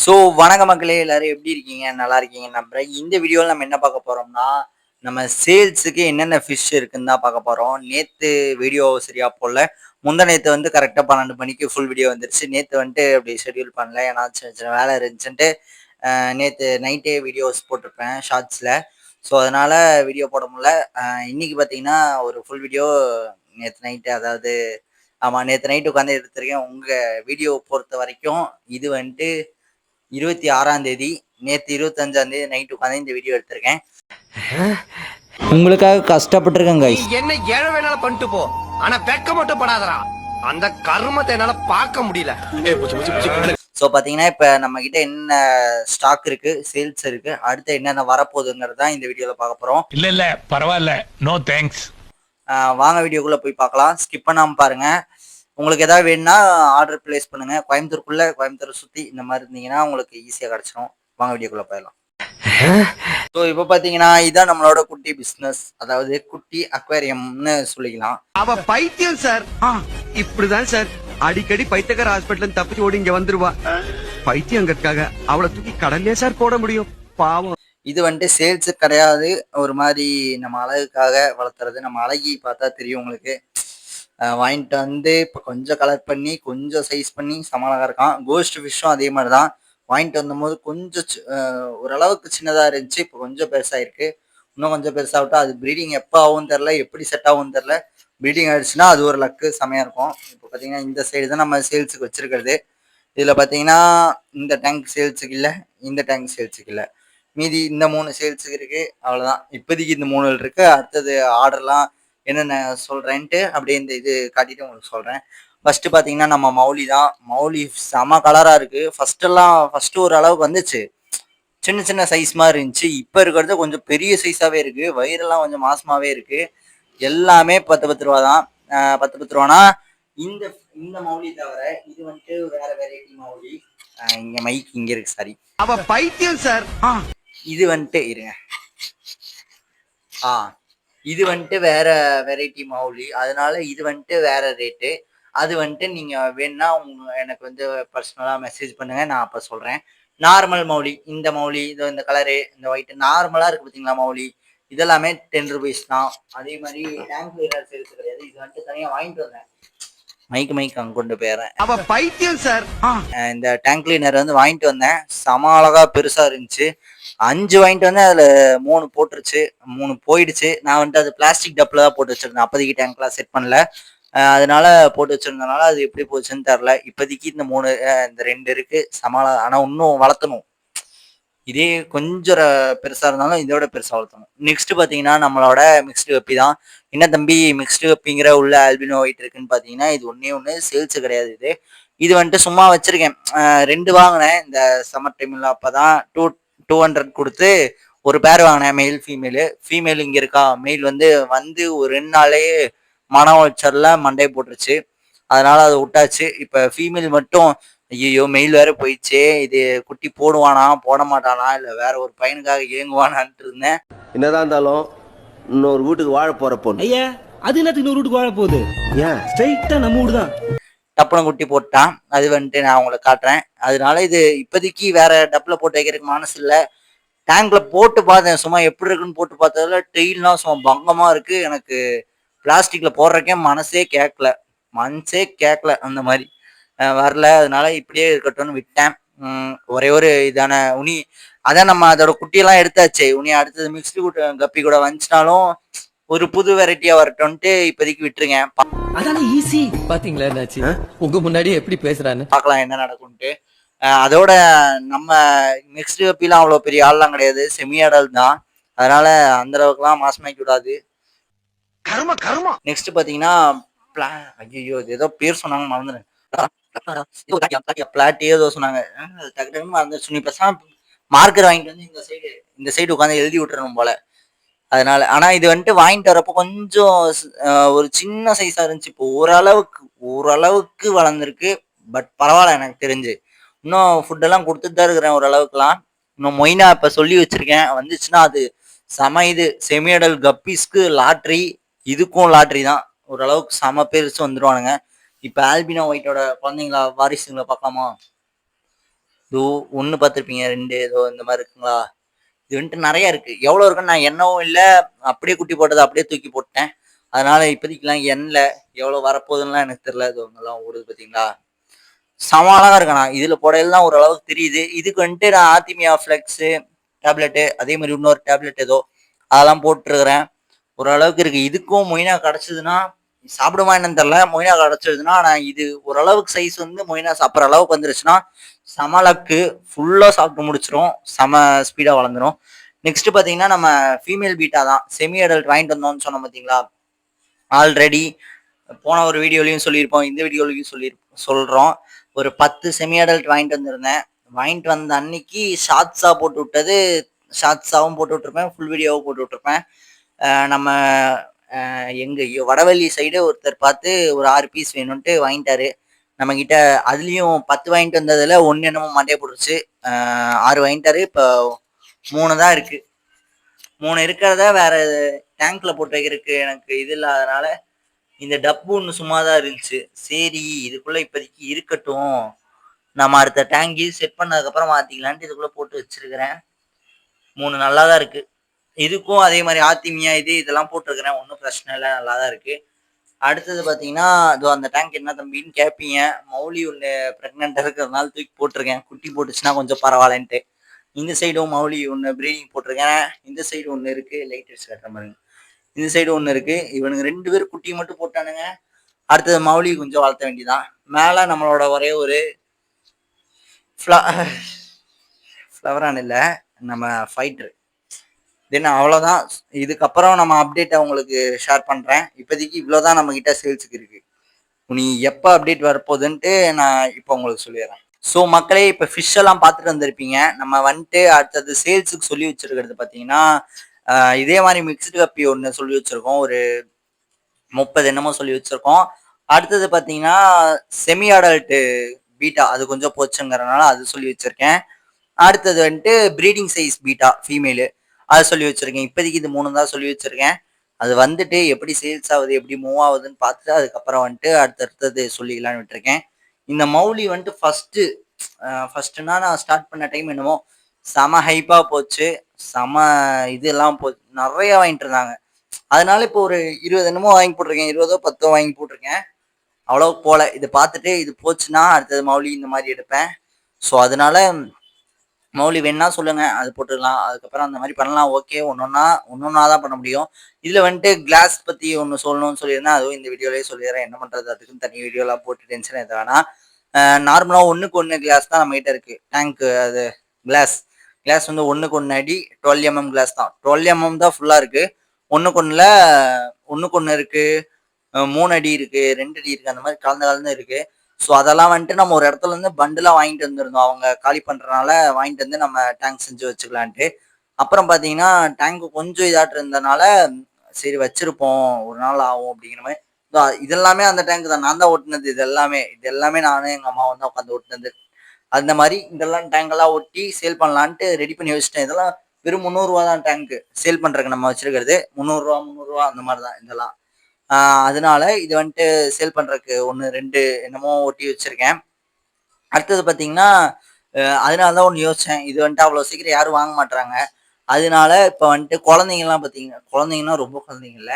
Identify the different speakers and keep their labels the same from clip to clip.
Speaker 1: So வணக்க மக்களே, எல்லாரும் எப்படி இருக்கீங்க? நல்லா இருக்கீங்க நம்புறேன். இந்த வீடியோவில் நம்ம என்ன பார்க்க போறோம்னா, நம்ம சேல்ஸுக்கு என்னென்ன ஃபிஷ் இருக்குன்னு தான் பார்க்க போறோம். நேத்து வீடியோ சரியா போடல. முந்தா நேத்து வந்து கரெக்டா 12 மணிக்கு ஃபுல் வீடியோ வந்துருச்சு. நேத்து வந்துட்டு அப்படி ஷெட்யூல் பண்ணல. ஏன்னா சின்ன சின்ன வேலை இருந்துச்சுன்ட்டு நேத்து நைட்டே வீடியோஸ் போட்டிருப்பேன் ஷார்ட்ஸ்ல. ஸோ அதனால வீடியோ போட முடியல. இன்னைக்கு பார்த்தீங்கன்னா ஒரு ஃபுல் வீடியோ நேத்து நைட்டு, அதாவது ஆமா, நேத்து நைட்டு உட்காந்து எடுத்திருக்கேன். உங்க வீடியோ பொறுத்த வரைக்கும் இது வந்துட்டு 26ஆம் தேதி, நேத்து 25ஆம் தேதி நைட் உட்காந்து இந்த வீடியோ எடுத்திருக்கேன். உங்களுக்காக கஷ்டப்பட்டிருக்கேன் கைஸ்.
Speaker 2: என்ன ஏழை வேணாலும் பண்ணிட்டு போ, ஆனா வெக்க மட்டும் படாதடா. அந்த கர்மத்தை என்னால பார்க்க முடியல.
Speaker 1: ஸோ பார்த்தீங்கன்னா, இப்போ நம்ம கிட்ட என்ன ஸ்டாக் இருக்கு, சேல்ஸ் இருக்கு, அடுத்து என்னென்ன வரப்போகுதுங்கிறது தான் இந்த வீடியோவில் பார்க்க போகிறோம்.
Speaker 3: இல்ல பரவாயில்ல, நோ தேங்க்ஸ்.
Speaker 1: வாங்க வீடியோக்குள்ளே போய் பார்க்கலாம். ஸ்கிப் பண்ணாமல் பாருங்க. உங்களுக்கு ஏதாவது வேணும்னா ஆர்டர் பிளேஸ் பண்ணுங்க. கோயம்புத்தூரை சுற்றி இந்த மாதிரி இருந்தீங்கன்னா உங்களுக்கு ஈஸியாக கிடச்சிடும். வாங்க வீடியோக்குள்ளே போயிடலாம். ஸோ இப்போ பார்த்தீங்கன்னா, இதான் நம்மளோட குட்டி பிஸ்னஸ், அதாவது குட்டி அக்வேரியம்னு சொல்லிக்கலாம்.
Speaker 2: அவ பைத்தியம் சார். இப்படிதான் சார் அடிக்கடி பைத்தியக்கார ஹாஸ்பிட்டல் தப்பிச்சு ஓடி இங்க வந்துருவா. பைத்தியங்கிறதுக்காக அவளை தூக்கி கடல்லே சார் போட முடியும். பாவம்.
Speaker 1: இது வந்துட்டு சேல்ஸு கிடையாது. ஒரு மாதிரி நம்ம அழகுக்காக வளர்த்துறது. நம்ம அழகி பார்த்தா தெரியும் உங்களுக்கு. வாங்கிட்டு வந்து இப்போ கொஞ்சம் கலர் பண்ணி கொஞ்சம் சைஸ் பண்ணி சமாளமாக இருக்கான். கோஸ்ட் ஃபிஷ்ஷும் அதே மாதிரி தான். வாங்கிட்டு வந்தபோது கொஞ்சம் ஓரளவுக்கு சின்னதாக இருந்துச்சு. இப்போ கொஞ்சம் பெருசாகிருக்கு. இன்னும் கொஞ்சம் பெருசாகட்டும். அது ப்ரீடிங் எப்போ ஆகும் தெரில, எப்படி செட் ஆகும் தெரில. ப்ரீடிங் ஆகிடுச்சுன்னா அது ஒரு லக்கு செமையாக இருக்கும். இப்போ பார்த்தீங்கன்னா இந்த சைடு தான் நம்ம சேல்ஸுக்கு வச்சுருக்கிறது. இதில் பார்த்தீங்கன்னா இந்த டேங்க் சேல்ஸுக்கு இல்லை, இந்த டேங்க் சேல்ஸுக்கு இல்லை. மீதி இந்த 3 சேல்ஸுக்கு இருக்குது. அவ்வளோதான். இப்போதைக்கு இந்த 3 இருக்குது. அடுத்தது ஆர்டர்லாம் என்னென்ன சொல்கிறேன்ட்டு அப்படியே இந்த இது காட்டிட்டு உங்களுக்கு சொல்கிறேன். ஃபஸ்ட்டு பார்த்தீங்கன்னா நம்ம மௌலி தான். மௌலி செம கலராக இருக்குது. ஃபஸ்ட்டு ஒரு அளவுக்கு வந்துச்சு, சின்ன சின்ன சைஸ் மாதிரி இருந்துச்சு. இப்போ இருக்கிறது கொஞ்சம் பெரிய சைஸாகவே இருக்குது. வயிறெல்லாம் கொஞ்சம் மாசமாகவே இருக்குது. எல்லாமே 10 ரூபா தான். 10 ரூபானா இந்த இந்த மௌலி தவிர இது வந்துட்டு வேற வெரைட்டி மௌலி. இங்க மைக் இங்க இருக்கு, சாரி.
Speaker 2: அவ பைத்தியம் சார்.
Speaker 1: இது வந்துட்டு இருங்க. இது வந்துட்டு வேற வெரைட்டி மௌலி, அதனால இது வந்துட்டு வேற ரேட்டு. அது வந்துட்டு நீங்க வேணா எனக்கு வந்து பர்சனலா மெசேஜ் பண்ணுங்க, நான் அப்ப சொல்றேன். நார்மல் மௌலி, இந்த மௌலி, இந்த கலரு, இந்த ஒயிட் நார்மலா இருக்கு பார்த்தீங்களா மௌலி, இதெல்லாமே 10 ருபீஸ் தான். அதே மாதிரி டேங்க் கிளீனர் சேல்ஸ் கிடையாது. இது வந்துட்டு தனியா வாங்கிட்டு வந்தேன். மைக் அங்க கொண்டு போயிடுறேன்.
Speaker 2: அவ பைத்தியம் சார்.
Speaker 1: இந்த டேங்க் கிளீனர் வந்து வாங்கிட்டு வந்தேன். செம அழகா பெருசா இருந்துச்சு. 5 வாங்கிட்டு வந்தேன். அதுல 3 போட்டுருச்சு, 3 போயிடுச்சு. நான் வந்துட்டு அது பிளாஸ்டிக் டப்ல தான் போட்டு வச்சிருந்தேன். அப்போதைக்கு டேங்க்லாம் செட் பண்ணல. அதனால போட்டு வச்சிருந்தனால அது எப்படி போச்சுன்னு தெரில. இப்போதைக்கு இந்த 3 இந்த 2 இருக்கு. சமாளம். ஆனா இன்னும் வளர்த்தணும். இதே கொஞ்சம் பெருசா இருந்தாலும் இதோட பெருசா வளர்த்தணும். நெக்ஸ்ட் பாத்தீங்கன்னா நம்மளோட மிக்ஸ்டு கப்பி தான். என்ன தம்பி மிக்ஸ்டு கப்பிங்கிற உள்ள ஆல்பினோ ஒயிட் இருக்குன்னு பாத்தீங்கன்னா, இது ஒண்ணு சேல்ஸ் கிடையாது. இது வந்துட்டு சும்மா வச்சிருக்கேன். 2 வாங்கினேன் இந்த சம்மர் டைம்ல. அப்பதான் 200 கொடுத்து ஒரு பேர் வாங்கினேன். ஃபீமேல் இங்க இருக்கா. மெயில் வந்து ஒரு 2 நாளையே மன உளைச்சல்ல மண்டை போட்டுருச்சு. அதனால அதை விட்டாச்சு. இப்ப ஃபீமேல் மட்டும், ஐயோ மெயில் வேற போயிடுச்சே, இது குட்டி போடுவானா போட மாட்டானா, இல்ல வேற ஒரு பையனுக்காக இயங்குவானான்ட்டு இருந்தேன்.
Speaker 4: என்னதான் இருந்தாலும் இன்னொரு வீட்டுக்கு வாழ போற பொண்ணு.
Speaker 5: ஐயா, அது என்னத்துக்கு இன்னொரு வீட்டுக்கு வாழ போகுது?
Speaker 4: ஏன்
Speaker 5: ஸ்ட்ரைட்டா நம்ம வீடு தான்.
Speaker 1: டப்புன குட்டி போட்டான். அது வந்துட்டு நான் உங்களுக்கு காட்டுறேன். அதனால இது இப்போதைக்கு வேற டப்புல போட்டு வைக்கிறதுக்கு மனசு இல்லை. டேங்க்ல போட்டு பார்த்தேன், சும்மா எப்படி இருக்குன்னு போட்டு பார்த்ததுல டெய்லாம் சும்மா பங்கமா இருக்கு. எனக்கு பிளாஸ்டிக்ல போடுறக்கே மனசே கேட்கல. அந்த மாதிரி வரல. அதனால இப்படியே இருக்கட்டும்னு விட்டேன். ஒரே ஒரு இதான உனி, அதான் நம்ம அதோட குட்டியெல்லாம் எடுத்தாச்சு. உனி அடுத்தது மிக்ஸ்டு கப்பி கூட வந்துச்சுனாலும் ஒரு புது வெரைட்டியா வரட்டும்ட்டு இப்போதைக்கு விட்டுருங்க.
Speaker 5: அதானே ஈஸி. பாத்தீங்களா என்னாச்சு, உங்க முன்னாடி எப்படி பேசுறான்னு.
Speaker 1: பார்க்கலாம் என்ன நடக்கும்ட்டு. அதோட நம்ம மிக்ஸ்டு கப்பிலாம் அவ்வளோ பெரிய ஆள்லாம் கிடையாது, செமி ஆடல் தான். அதனால அந்த அளவுக்குலாம் மாசமாக்கி விடாது. நெக்ஸ்ட் பாத்தீங்கன்னா ஐயோ இது ஏதோ பேர் சொன்னாங்க, மறந்துடுறேன். பிளாட் ஏதோ சொன்னாங்க, டக்கு டக்குன்னு மறந்துச்சு. நீ பேசாம மார்க்கர் வாங்கிட்டு வந்து இந்த சைடு உட்காந்து எழுதி விட்டுறணும் போல. அதனால ஆனா இது வந்துட்டு வாங்கிட்டு வரப்போ கொஞ்சம் ஒரு சின்ன சைஸா இருந்துச்சு. இப்போ ஓரளவுக்கு வளர்ந்துருக்கு. பட் பரவாயில்ல எனக்கு தெரிஞ்சு. இன்னும் ஃபுட்டெல்லாம் கொடுத்துட்டு தான் இருக்கிறேன் ஓரளவுக்குலாம். இன்னும் மொய்னா இப்போ சொல்லி வச்சிருக்கேன், வந்துச்சுன்னா அது செம. இது செமியடல் கப்பீஸ்க்கு லாட்ரி, இதுக்கும் லாட்ரி தான். ஓரளவுக்கு செம பெருசு வந்துடுவானுங்க. இப்போ ஆல்பினோ ஒயிட்டோட குழந்தைங்களா வாரிசுங்களை பார்க்கலாமா? இதோ 1 பார்த்துருப்பீங்க, 2 ஏதோ இந்த மாதிரி இருக்குங்களா? இது வந்துட்டு நெறைய இருக்கு. எவ்வளோ இருக்குன்னு நான் எண்ணவும் இல்ல. அப்படியே குட்டி போட்டத அப்படியே தூக்கி போட்டேன். அதனால இப்போதைக்குலாம் எண்ணல. எவ்வளோ வரப்போகுதுன்னுலாம் எனக்கு தெரியல. இதோ இங்கலாம் ஓடுது பார்த்தீங்களா? செம அழகா இருக்கு ஆனா. இதுல போடையில தான் ஓரளவுக்கு தெரியுது. இதுக்கு வந்துட்டு நான் ஆர்டிமியா ஃப்ளெக்ஸு டேப்லெட்டு, அதே மாரி இன்னொரு டேப்லெட் ஏதோ அதெல்லாம் போட்டுருக்கிறேன். ஓரளவுக்கு இருக்கு. இதுக்கும் மொய்னா கிடைச்சதுன்னா, சாப்பிடுமா என்னன்னு தெரியல. மொய்னா கிடைச்சதுன்னா, நான் இது ஓரளவுக்கு சைஸ் வந்து மொய்னா சாப்பிடுற அளவுக்கு வந்துருச்சுன்னா, செம லக்கு. ஃபுல்லா சாப்பிட்டு முடிச்சுரும். செம ஸ்பீடா வளர்ந்துரும். நெக்ஸ்ட் பார்த்தீங்கன்னா, நம்ம ஃபீமேல் பீட்டா தான். செமி அடல்ட் வாங்கிட்டு வந்தோம்னு சொன்னோம் பார்த்தீங்களா? ஆல்ரெடி போன ஒரு வீடியோலயும் சொல்லியிருப்போம். இந்த வீடியோலயும் சொல்றோம். ஒரு 10 செமி அடல்ட் வாங்கிட்டு வந்திருந்தேன். வாங்கிட்டு வந்த அன்னைக்கு ஷார்ட்ஸா போட்டு விட்டது, ஷார்ட்ஸாவும் போட்டு விட்டுருப்பேன். ஃபுல் வீடியோவும் போட்டு விட்டுருப்பேன். நம்ம எங்க வடவள்ளி சைடு ஒருத்தர் பார்த்து ஒரு 6 பீஸ் வேணும்ன்ட்டு வாங்கிட்டாரு. நம்மகிட்ட அதுலயும் 10 வாங்கிட்டு வந்ததுல 1 என்னமோ மண்டைய போட்டுருச்சு. 6 வாங்கிட்டாரு. இப்போ 3 தான் இருக்கு. 3 இருக்கிறத வேற டேங்க்ல போட்டு வைக்கிறதுக்கு எனக்கு இது இல்லாதனால இந்த டப்பு ஒண்ணு சும்மா தான் இருந்துச்சு. சரி இதுக்குள்ள இப்போதைக்கு இருக்கட்டும். நம்ம அடுத்த டேங்க் செட் பண்ணதுக்கப்புறம் மாத்திக்கலான்ட்டு இதுக்குள்ள போட்டு வச்சிருக்கிறேன். 3 நல்லா தான் இருக்கு. இதுக்கும் அதே மாதிரி ஆர்டிமியா இதெல்லாம் போட்டிருக்கிறேன். ஒன்றும் பிரச்சனை இல்லை, நல்லா தான் இருக்கு. அடுத்தது பார்த்தீங்கன்னா, இதோ அந்த டேங்க் என்ன தம்பின்னு கேட்பீங்க. மௌலி ஒன்று ப்ரெக்னென்ட் இருக்கிறதுனால தூக்கி போட்டிருக்கேன். குட்டி போட்டுச்சுன்னா கொஞ்சம் பரவாயில்லன்ட்டு. இந்த சைடும் மௌலி ஒன்று ப்ரீடிங் போட்டிருக்கேன். இந்த சைடு ஒன்று இருக்கு. லைட் அடிச்சு காட்டுற மாதிரி. இந்த சைடு ஒன்று இருக்கு. இவனுங்க 2 பேரும் குட்டி மட்டும் போட்டானுங்க. அடுத்தது மௌலி கொஞ்சம் வளர்த்த வேண்டியதான். மேலே நம்மளோட ஒரே ஒரு ஃப்ளவரான் இல்லை, நம்ம ஃபைட்டர். தென் அவ்வளோதான். இதுக்கப்புறம் நம்ம அப்டேட்டை உங்களுக்கு ஷேர் பண்ணுறேன். இப்போதைக்கு இவ்வளோதான் நம்மக்கிட்ட சேல்ஸுக்கு இருக்கு. நீ எப்போ அப்டேட் வரப்போகுதுன்ட்டு நான் இப்போ உங்களுக்கு சொல்லிடுறேன். ஸோ மக்களே, இப்போ ஃபிஷ் எல்லாம் பார்த்துட்டு வந்திருப்பீங்க. நம்ம வந்துட்டு அடுத்தது சேல்ஸுக்கு சொல்லி வச்சிருக்கிறது பார்த்தீங்கன்னா, இதே மாதிரி மிக்ஸ்டு கப்பி ஒன்று சொல்லி வச்சிருக்கோம். ஒரு 30 என்னமோ சொல்லி வச்சிருக்கோம். அடுத்தது பார்த்தீங்கன்னா, செமி அடல்ட் பீட்டா அது கொஞ்சம் போச்சுங்கிறனால அது சொல்லி வச்சிருக்கேன். அடுத்தது வந்துட்டு ப்ரீடிங் சைஸ் பீட்டா ஃபீமேலு அதை சொல்லி வச்சிருக்கேன். இப்போதைக்கு இது 3 தான் சொல்லி வச்சிருக்கேன். அது வந்துட்டு எப்படி சேல்ஸ் ஆகுது, எப்படி மூவ் ஆகுதுன்னு பார்த்துட்டு அதுக்கப்புறம் வந்துட்டு அடுத்தடுத்தது சொல்லிக்கலான்னு விட்டுருக்கேன். இந்த மௌலி வந்துட்டு ஃபர்ஸ்ட்னா நான் ஸ்டார்ட் பண்ண டைம் என்னமோ செம ஹைப்பா போச்சு. செம இதெல்லாம் போச்சு. நிறைய வாங்கிட்டு இருந்தாங்க. அதனால இப்போ ஒரு 20 என்னமோ வாங்கி போட்டிருக்கேன். 20ஓ 10ஓ வாங்கி போட்டிருக்கேன். அவ்வளோ போல. இதை பார்த்துட்டு இது போச்சுன்னா அடுத்தது மௌலி இந்த மாதிரி எடுப்பேன். ஸோ அதனால மௌலி வேணா சொல்லுங்க, அது போட்டுக்கலாம். அதுக்கப்புறம் அந்த மாதிரி பண்ணலாம். ஓகே, ஒன்னொன்னா தான் பண்ண முடியும். இதுல வந்துட்டு கிளாஸ் பத்தி ஒன்று சொல்லணும்னு சொல்லியிருந்தேன். அதுவும் இந்த வீடியோலயே சொல்லிடுறேன். என்ன பண்றது, அதுக்குன்னு தனி வீடியோலாம் போட்டு டென்ஷன் எது வேணா. நார்மலா 1க்கு 1 கிளாஸ் தான் நம்ம கிட்ட இருக்கு. டேங்க் அது கிளாஸ் வந்து 1க்கு 1 அடி 12 mm கிளாஸ் தான். 12 mm தான் ஃபுல்லா இருக்கு. 1க்கு 1 இருக்கு, 3 அடி இருக்கு, 2 அடி இருக்கு. அந்த மாதிரி கலந்து இருக்கு. ஸோ அதெல்லாம் வந்துட்டு நம்ம ஒரு இடத்துல இருந்து பண்டிலாக வாங்கிட்டு வந்திருந்தோம். அவங்க காலி பண்ணுறனால வாங்கிட்டு வந்து நம்ம டேங்க் செஞ்சு வச்சுக்கலான்ட்டு. அப்புறம் பார்த்தீங்கன்னா டேங்க் கொஞ்சம் இதாட்டு இருந்தனால சரி வச்சிருப்போம், ஒரு நாள் ஆகும் அப்படிங்கிற மாதிரி. இதெல்லாமே அந்த டேங்க் தான். நான் தான் ஓட்டுனது. இது எல்லாமே நானும் எங்கள் அம்மாவும் தான் உட்காந்து ஓட்டுனது. அந்த மாதிரி இதெல்லாம் டேங்கெல்லாம் ஒட்டி சேல் பண்ணலான்ட்டு ரெடி பண்ணி வச்சுட்டேன். இதெல்லாம் வெறும் 300 தான் டேங்க்கு சேல் பண்ணுறதுக்கு நம்ம வச்சிருக்கிறது. 300 அந்த மாதிரி தான் இதெல்லாம். அதனால இது வந்துட்டு சேல் பண்றதுக்கு 1 2 என்னமோ ஒட்டி வச்சிருக்கேன். அடுத்தது பார்த்தீங்கன்னா, அதனால தான் ஒன்று யோசிச்சேன். இது வந்துட்டு அவ்வளோ சீக்கிரம் யாரும் வாங்க மாட்றாங்க. அதனால இப்போ வந்துட்டு குழந்தைங்கலாம் பார்த்தீங்கன்னா, குழந்தைங்கன்னா ரொம்ப குழந்தைங்க இல்ல,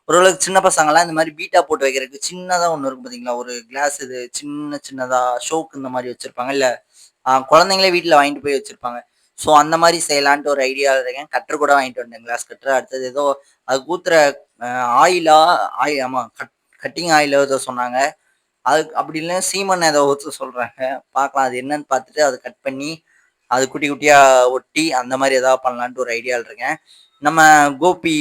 Speaker 1: ஓரளவுக்கு சின்ன பசங்கலாம் இந்த மாதிரி பீட்டா போட்டு வைக்கிறதுக்கு சின்னதா ஒன்று இருக்கும் பார்த்தீங்களா, ஒரு கிளாஸ் இது சின்னதா ஷோக்கு இந்த மாதிரி வச்சிருப்பாங்க. இல்ல குழந்தைங்களே வீட்டில் வாங்கிட்டு போய் வச்சிருப்பாங்க. ஸோ அந்த மாதிரி செய்யலான்ட்டு ஒரு ஐடியாவில் இருக்கேன். கட்டர் கூட வாங்கிட்டு வந்தேன், கிளாஸ் கட்டர். அடுத்தது ஏதோ அதுக்கு ஊத்துற ஆயிலா ஆமா கட்டிங் ஆயிலோ ஏதோ சொன்னாங்க. அதுக்கு அப்படி இல்லைன்னா சீமெண்ணெய் ஏதோ ஊற்ற சொல்றாங்க. பார்க்கலாம், அது என்னன்னு பார்த்துட்டு அதை கட் பண்ணி அது குட்டி குட்டியா ஒட்டி அந்த மாதிரி ஏதாவது பண்ணலான்ட்டு ஒரு ஐடியாவில் இருக்கேன். நம்ம கோபி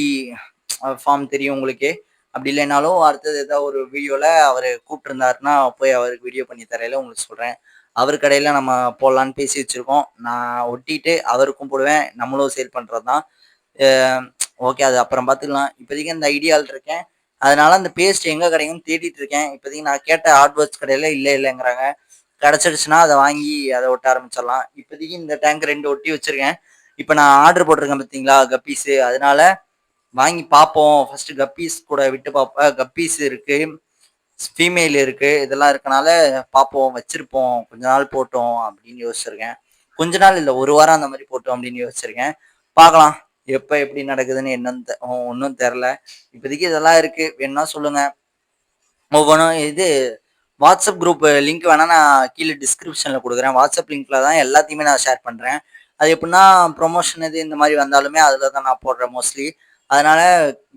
Speaker 1: ஃபார்ம் தெரியும் உங்களுக்கு. அப்படி இல்லைனாலும் அடுத்தது ஏதாவது ஒரு வீடியோவில் அவர் கூப்பிட்டுருந்தாருன்னா போய் அவருக்கு வீடியோ பண்ணி தரையில உங்களுக்கு சொல்கிறேன். அவர் கடையில் நம்ம போடலான்னு பேசி வச்சுருக்கோம். நான் ஒட்டிட்டு அவருக்கும் போடுவேன், நம்மளும் சேல் பண்ணுறது தான். ஓகே, அது அப்புறம் பார்த்துக்கலாம். இப்போதைக்கு அந்த ஐடியாவில் இருக்கேன். அதனால அந்த பேஸ்ட் எங்கே கிடைக்கும்னு தேடிட்டு இருக்கேன். இப்போதைக்கு நான் கேட்ட ஹார்ட்வேர்ஸ் கடையில் இல்லைங்கிறாங்க. கிடச்சிடுச்சுன்னா அதை வாங்கி அதை ஒட்ட ஆரம்பிச்சிடலாம். இப்போதைக்கு இந்த டேங்க் 2 ஒட்டி வச்சுருக்கேன். இப்போ நான் ஆர்டர் போட்டிருக்கேன் பார்த்தீங்களா கப்பீஸு, அதனால வாங்கி பார்ப்போம். ஃபஸ்ட்டு கப்பீஸ் கூட விட்டு பார்ப்போம். கப்பீஸ் இருக்குது, ஃபீமேல் இருக்குது, இதெல்லாம் இருக்கனால பார்ப்போம், வச்சுருப்போம், கொஞ்ச நாள் போட்டோம் அப்படின்னு யோசிச்சிருக்கேன். கொஞ்ச நாள் இல்லை, ஒரு வாரம் அந்த மாதிரி போட்டோம் அப்படின்னு யோசிச்சிருக்கேன். பார்க்கலாம் எப்போ எப்படி நடக்குதுன்னு என்னன்னு ஒன்றும் தெரில. இப்போதைக்கு இதெல்லாம் இருக்குது, வேணும்னா சொல்லுங்கள். ஒவ்வொன்றும் இது வாட்ஸ்அப் குரூப் லிங்க் வேணால் நான் கீழே டிஸ்கிரிப்ஷனில் கொடுக்குறேன். வாட்ஸ்அப் லிங்க்கில் தான் எல்லாத்தையுமே நான் ஷேர் பண்ணுறேன். அது எப்படின்னா ப்ரொமோஷன் இது இந்த மாதிரி வந்தாலுமே அதில் தான் நான் போடுறேன் மோஸ்ட்லி. அதனால்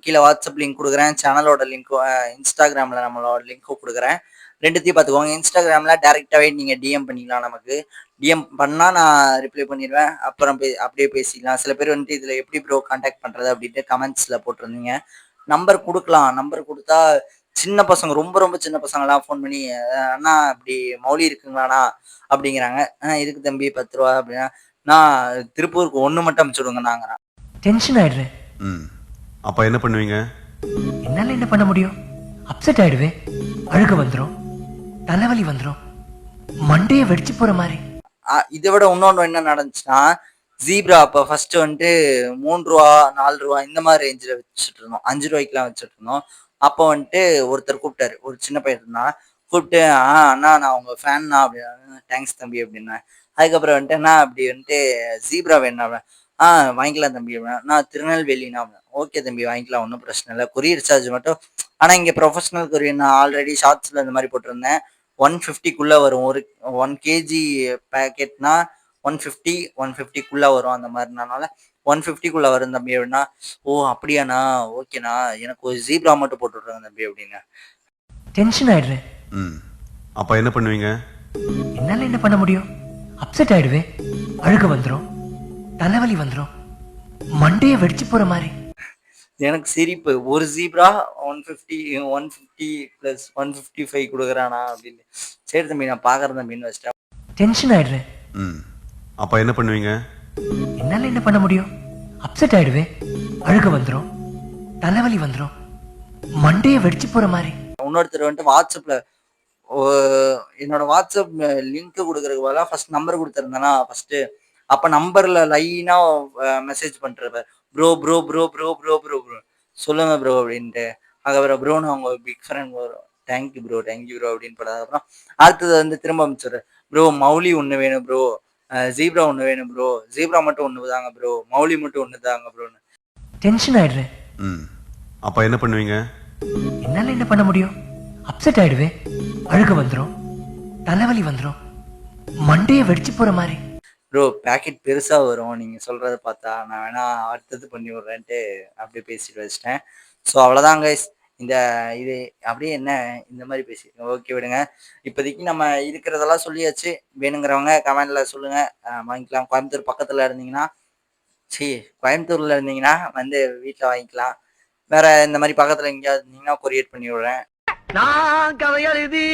Speaker 1: கீழே வாட்ஸ்அப் லிங்க் கொடுக்குறேன், சேனலோட லிங்க்கும் இன்ஸ்டாகிராமில் நம்மளோட லிங்க்கும் கொடுக்குறேன். ரெண்டுத்தையும் பார்த்துக்கோங்க. இன்ஸ்டாகிராமில் டேரெக்டாகவே நீங்கள் டிஎம் பண்ணிக்கலாம். நமக்கு டிஎம் பண்ணால் நான் ரிப்ளை பண்ணிடுவேன். அப்புறம் அப்படியே பேசிக்கலாம். சில பேர் வந்துட்டு இதில் எப்படி ப்ரோ கான்டாக்ட் பண்ணுறது அப்படின்ட்டு கமெண்ட்ஸில் போட்டிருந்தீங்க. நம்பர் கொடுக்கலாம். நம்பர் கொடுத்தா சின்ன பசங்க, ரொம்ப ரொம்ப சின்ன பசங்களாம் ஃபோன் பண்ணி அண்ணா இப்படி மௌலி இருக்குங்களாண்ணா அப்படிங்கிறாங்க. இதுக்கு தம்பி 10 ரூபா அப்படின்னா, நான் திருப்பூருக்கு 1 மட்டும் அனுப்பிச்சு விடுங்கண்ணாங்கிறேன்.
Speaker 5: டென்ஷன் ஆயிடுறேன்.
Speaker 6: அப்ப என்ன பண்ணுவீங்க?
Speaker 5: என்னால என்ன பண்ண முடியும்? அப்செட் ஆயிடுவேன். அழுக வந்துரும், தலைவலி வந்துரும், மண்டையை வெடிச்சு போற மாதிரி.
Speaker 1: இதை விட இன்னொன்று என்ன நடந்துச்சுன்னா, ஜீப்ரா அப்போ ஃபர்ஸ்ட் வந்துட்டு 3 ரூபா 4 ரூபா இந்த மாதிரி ரேஞ்சில் வச்சுட்டு இருந்தோம். 5 ரூபாய்க்குலாம் வச்சுட்டு இருந்தோம். அப்போ வந்துட்டு ஒருத்தர் கூப்பிட்டாரு, ஒரு சின்ன பையன் இருந்தான். கூப்பிட்டு அண்ணா நான் உங்க ஃபேன்னா அப்படின்னா, தேங்க்ஸ் தம்பி அப்படின்னா. அதுக்கப்புறம் வந்துட்டு அண்ணா அப்படி வந்துட்டு ஜீப்ரா வேணும், வாங்கிக்கலாம் தம்பி அப்படின்னா. நான் திருநெல்வேலினா, ஓகே தம்பி வாங்கிக்கலாம், ஒன்றும் பிரச்சனை இல்லை, கொரியர் சார்ஜ் மட்டும். ஆனால் இங்கே ப்ரொஃபஷனல் கொரியர் நான் ஆல்ரெடி ஷார்ட்ஸில் இந்த மாதிரி போட்டிருந்தேன். 150க்குள்ளே வரும். ஒரு 1 kg பேக்கெட்னா 150 வரும். அந்த மாதிரினால 150க்குள்ளே வரும் தம்பி அப்படின்னா. ஓ அப்படியாண்ணா, ஓகேண்ணா, எனக்கு ஒரு ஜீப்ரா மட்டும் போட்டு விட்ருங்க தம்பி அப்படின்னு.
Speaker 5: டென்ஷன் ஆயிடுறேன்.
Speaker 6: அப்ப என்ன பண்ணுவீங்க?
Speaker 5: என்னால என்ன பண்ண முடியும்? அப்செட் ஆயிடுவேன். அழுக வந்துரும், தலைவலி வந்துரும், மண்டையை வெடிச்சு போற மாதிரி.
Speaker 1: எனக்கு சிரிப்பு. ஒரு ஜீப்ரா 150 + 155 கொடுக்குறானா அப்படின்னு. சரி தம்பி நான் பார்க்குறேன் தம்பின்னு வச்சிட்டேன்.
Speaker 5: டென்ஷன் ஆயிடுறேன்.
Speaker 6: அப்ப என்ன பண்ணுவீங்க?
Speaker 5: என்னால என்ன பண்ண முடியும்? அப்செட் ஆயிடுவேன். அழுக வந்துரும், தலைவலி வந்துரும், மண்டையை வெடிச்சு போற மாதிரி.
Speaker 1: இன்னொருத்தர் வந்துட்டு வாட்ஸ்அப்ல என்னோட வாட்ஸ்அப் லிங்க் கொடுக்கறதுக்கு பதிலாக ஃபர்ஸ்ட் நம்பர் கொடுத்துருந்தேன்னா ஃபர்ஸ்ட், அப்போ நம்பர்ல லைனா மெசேஜ் பண்றப்ப bro bro bro bro bro bro bro சொல்லுங்க ப்ரோ அப்படின்ட்டு. அதுக்கப்புறம் ப்ரோ நான் உங்க பிக் ஃப்ரெண்ட் வரும், தேங்க்யூ ப்ரோ அப்படின்னு போட்டது. அப்புறம் அடுத்தது வந்து திரும்ப அனுப்பிச்சுடுறேன், ப்ரோ மௌலி ஒன்று வேணும் ப்ரோ, ஜீப்ரா ஒன்று வேணும் ப்ரோ, ஜீப்ரா மட்டும் ஒன்று தாங்க ப்ரோ, மௌலி மட்டும் ஒன்று தாங்க ப்ரோன்னு.
Speaker 5: டென்ஷன் ஆயிடுறேன்.
Speaker 6: அப்ப என்ன பண்ணுவீங்க?
Speaker 5: என்னால என்ன பண்ண முடியும்? அப்செட் ஆயிடுவேன். அழுக வந்துரும், தலைவலி வந்துரும், மண்டையை வெடிச்சு போற மாதிரி.
Speaker 1: ப்ரோ பேக்கெட் பெருசாக வரும் நீங்கள் சொல்கிறத பார்த்தா, நான் வேணா அடுத்தது பண்ணி விட்றேன்ட்டு அப்படியே பேசிட்டு வச்சிட்டேன். ஸோ அவ்வளோதான் கைஸ். இந்த இது அப்படியே என்ன இந்த மாதிரி பேசியிருக்கேன். ஓகே விடுங்க. இப்போதைக்கு நம்ம இருக்கிறதெல்லாம் சொல்லியாச்சு. வேணுங்கிறவங்க கமெண்டில் சொல்லுங்கள், வாங்கிக்கலாம். கோயம்புத்தூர் பக்கத்தில் இருந்தீங்கன்னா, கோயம்புத்தூரில் இருந்தீங்கன்னா வந்து வீட்டில் வாங்கிக்கலாம். வேற இந்த மாதிரி பக்கத்தில் எங்கேயாவது இருந்தீங்கன்னா கொரியர் பண்ணி விடுறேன்.
Speaker 2: நான் கதை எழுதி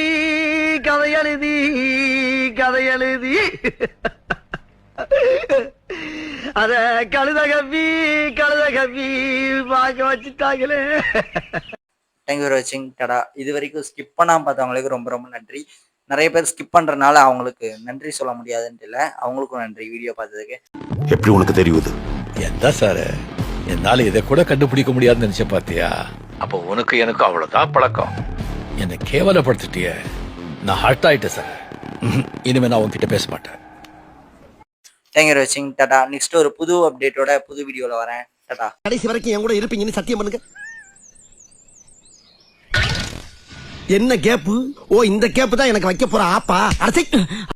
Speaker 2: அத கழுத கப்பி பார்க்க வச்சுட்டாங்களே.
Speaker 1: தேங்க்யூ ஃபார் வாட்சிங். டடா. இது வரைக்கும் ஸ்கிப் பண்ணாமல் பார்த்தவங்களுக்கு ரொம்ப ரொம்ப நன்றி. நிறைய பேர் ஸ்கிப் பண்ணுறதுனால அவங்களுக்கு நன்றி சொல்ல முடியாதுன்ட்டு இல்லை, அவங்களுக்கும் நன்றி வீடியோ பார்த்ததுக்கு.
Speaker 4: எப்படி உனக்கு தெரியுது?
Speaker 7: என்ன சார், என்னால இதை கூட கண்டுபிடிக்க முடியாதுன்னு நினைச்ச பாத்தியா? அப்போ உனக்கு எனக்கு அவ்வளவுதான் பழக்கம். என்னை கேவலப்படுத்திட்டிய, நான் ஹர்ட் ஆயிட்டேன் சார். இனிமே நான் உன்கிட்ட பேச மாட்டேன்.
Speaker 1: தேங்க்யூ ஃபார் வாட்சிங். டாடா. நெக்ஸ்ட் ஒரு புது அப்டேட்டோட புது வீடியோவில் வரேன். டாடா.
Speaker 8: கடைசி வரைக்கும் என் கூட இருப்பீங்கன்னு சத்தியம் பண்ணுங்க. என்ன கேப்பு? ஓ இந்த கேப்பு தான் எனக்கு வைக்க போற ஆப்பா. அடச்சை.